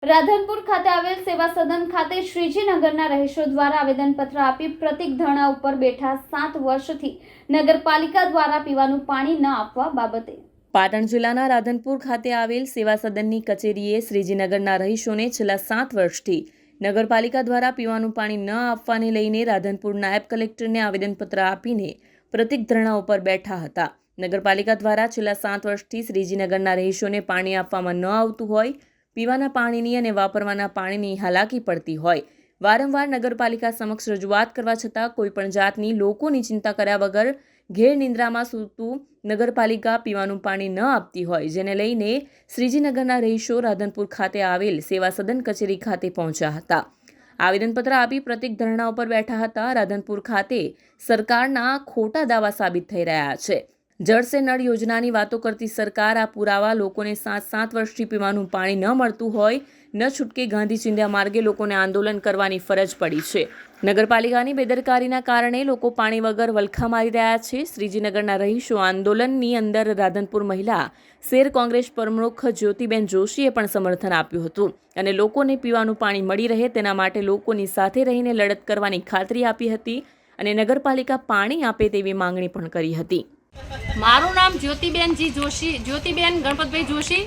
રાધનપુર ખાતે આવેલ સેવા સદન ખાતે શ્રીજીનગરના રહીશો દ્વારા આવેદનપત્ર આપી પ્રતિક ધરણા ઉપર બેઠા 7 વર્ષથી નગરપાલિકા દ્વારા પીવાનું પાણી ન આપવા બાબતે પાટણ જિલ્લાના રાધનપુર ખાતે આવેલ સેવા સદનની કચેરીએ શ્રીજીનગરના રહીશોને છેલ્લા 7 વર્ષથી નગરપાલિકા દ્વારા પીવાનું પાણી ન આપવાને લઈને રાધનપુર નાયબ કલેક્ટરને આવેદનપત્ર આપીને પ્રતિક ધરણા ઉપર બેઠા હતા। નગરપાલિકા દ્વારા છેલ્લા 7 વર્ષથી શ્રીજીનગરના રહીશોને પાણી આપવામાં ન આવતું હોય, પીવાના પાણીની અને વાપરવાના પાણીની હાલાકી પડતી હોય, વારંવાર નગરપાલિકા સમક્ષ રજૂઆત કરવા છતાં કોઈપણ જાતની લોકોની ચિંતા કર્યા વગર ઘેર નિંદ્રામાં સૂતું નગરપાલિકા પીવાનું પાણી ન આપતી હોય, જેને લઈને શ્રીજીનગરના રહીશો રાધનપુર ખાતે આવેલ સેવા સદન કચેરી ખાતે પહોંચ્યા હતા। આવેદનપત્ર આપી પ્રતિક ધરણા ઉપર બેઠા હતા। રાધનપુર ખાતે સરકારના ખોટા દાવા સાબિત થઈ રહ્યા છે। જળ સે નળ યોજનાની વાતો કરતી સરકાર આ પુરાવા લોકોને 7 વર્ષથી પીવાનું પાણી ન મળતું હોય, ન છૂટકે ગાંધી ચિંધ્યા માર્ગે લોકોને આંદોલન કરવાની ફરજ પડી છે। નગરપાલિકાની બેદરકારીના કારણે લોકો પાણી વગર વલખા મારી રહ્યા છે। શ્રીજીનગરના રહીશો આંદોલનની અંદર રાધનપુર મહિલા શેર કોંગ્રેસ પ્રમુખ જ્યોતિબેન જોશીએ પણ સમર્થન આપ્યું હતું અને લોકોને પીવાનું પાણી મળી રહે તેના માટે લોકોની સાથે રહીને લડત કરવાની ખાતરી આપી હતી અને નગરપાલિકા પાણી આપે તેવી માંગણી પણ કરી હતી। મારું નામ જ્યોતિબેનજી જોશી, જ્યોતિબેન ગણપતભાઈ જોશી।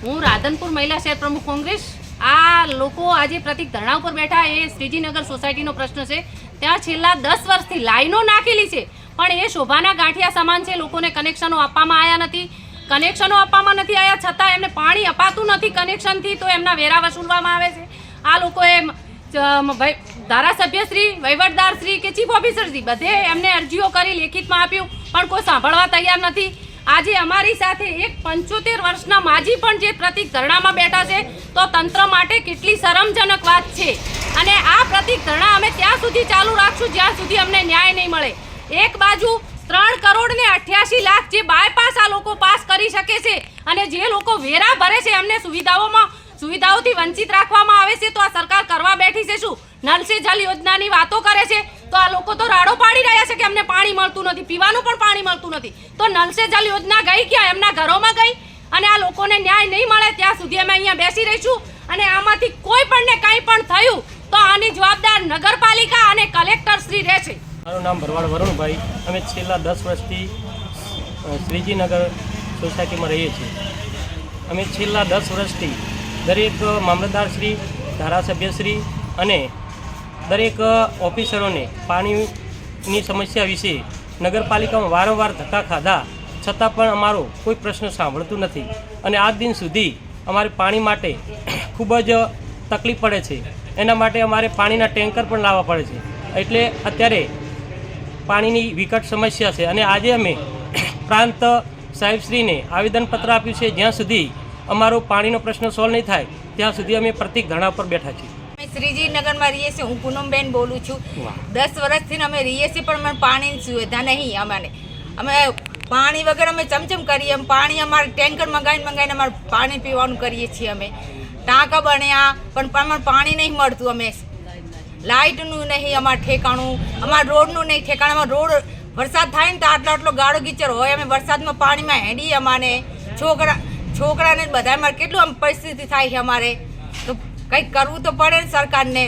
હું રાધનપુર મહિલા શહેર પ્રમુખ કોંગ્રેસ। આ લોકો આજે પ્રતિક ધરણા ઉપર બેઠા એ શ્રીજીનગર સોસાયટીનો પ્રશ્ન છે। ત્યાં છેલ્લા 10 વર્ષથી લાઈનો નાખેલી છે, પણ એ શોભાના ગાંઠિયા સમાન છે। લોકોને કનેક્શનો આપવામાં આવ્યા નથી, કનેક્શનો આપવામાં નથી આવ્યા છતાં એમને પાણી અપાતું નથી કનેક્શનથી, તો એમના વેરા વસૂલવામાં આવે છે। આ લોકોએ ધારાસભ્યશ્રી, વહીવટદારશ્રી કે ચીફ ઓફિસરશ્રી બધે એમને અરજીઓ કરી, લેખિતમાં આપ્યું, પણ કોઈ સાંભળવા તૈયાર નથી। આજે અમારી સાથે એક 75 વર્ષના માજી પણ જે પ્રતિક ધરણામાં બેઠા છે, તો તંત્ર માટે કેટલી શરમજનક વાત છે। અને આ પ્રતિક ધરણા અમે ત્યાં સુધી ચાલુ રાખશું જ્યાં સુધી અમને ન્યાય નહીં મળે। એક બાજુ 3 કરોડ ને 88 લાખ જે બાયપાસ આ લોકો પાસ કરી શકે છે અને જે લોકો વેરા ભરે છે એમને સુવિધાઓથી વંચિત રાખવામાં આવે છે, તો આ સરકાર કરવા બેઠી છે શું? નલ સે જલ યોજનાની વાતો કરે છે, તો આ લોકો તો રાડો પાડી રહ્યા છે કે અમને પાણી મળતું નથી, પીવાનું પણ પાણી મળતું નથી। તો નલ સે જલ યોજના ગઈ ક્યાં? એમના ઘરોમાં ગઈ। અને આ લોકોને ન્યાય નહીં મળે ત્યાં સુધી અમે અહીંયા બેસી રહીશું અને આમાંથી કોઈ પણને કંઈ પણ થયું તો આની જવાબદાર નગરપાલિકા અને કલેક્ટર શ્રી રહેશે। મારું નામ ભરવાડ વરુણભાઈ। અમે છેલ્લા 10 વર્ષથી શ્રીજીનગર સોસાયટીમાં રહીએ છીએ। અમે છેલ્લા 10 વર્ષથી દરેક મામલતદારશ્રી, ધારાસભ્યશ્રી અને દરેક ઓફિસરોને પાણીની સમસ્યા વિશે નગરપાલિકામાં વારંવાર ધક્કા ખાધા છતાં પણ અમારો કોઈ પ્રશ્ન સાંભળતું નથી અને આજ દિન સુધી અમારે પાણી માટે ખૂબ જ તકલીફ પડે છે। એના માટે અમારે પાણીના ટેન્કર પણ લાવવા પડે છે। એટલે અત્યારે પાણીની વિકટ સમસ્યા છે અને આજે અમે પ્રાંત સાહેબશ્રીને આવેદનપત્ર આપ્યું છે। જ્યાં સુધી અમારો પાણીનો પ્રશ્ન સોલ્વ નહીં થાય ત્યાં સુધી અમે પ્રતિક ધરણા પર બેઠા છીએ। શ્રીજીનગરમાં રહીએ છીએ। હું પૂનમબેન બોલું છું। 10 વર્ષથી અમે રહીએ છીએ પણ અમને પાણીની સુવિધા નહીં। અમે પાણી વગર અમે ચમચમ કરીએ, પાણી અમારે ટેન્કર મંગાવીને અમારે પાણી પીવાનું કરીએ છીએ। અમે ટાંકા બન્યા પણ અમારે પાણી નહીં મળતું। અમે લાઇટનું નહીં અમારે ઠેકાણું, અમારા રોડનું નહીં ઠેકાણું। અમારો રોડ વરસાદ થાય ને તો આટલો ગાળો કીચડ હોય, અમે વરસાદમાં પાણીમાં હેડીએ। અમારે છોકરાને બધા અમારે કેટલું આમ પરિસ્થિતિ થાય છે અમારે, તો કંઈક કરવું તો પડે ને સરકારને।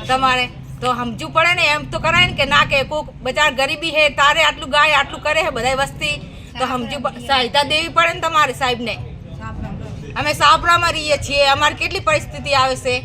તમારે તો સમજવું પડે ને, એમ તો કરાય ને કે ના કે કોઈક બચાર ગરીબી હે તારે આટલું ગાય આટલું કરે છે બધા વસ્તી, તો સમજવું સહાયતા દેવી પડે ને તમારે સાહેબને। અમે સાપરામાં રહીએ છીએ, અમારે કેટલી પરિસ્થિતિ આવે છે।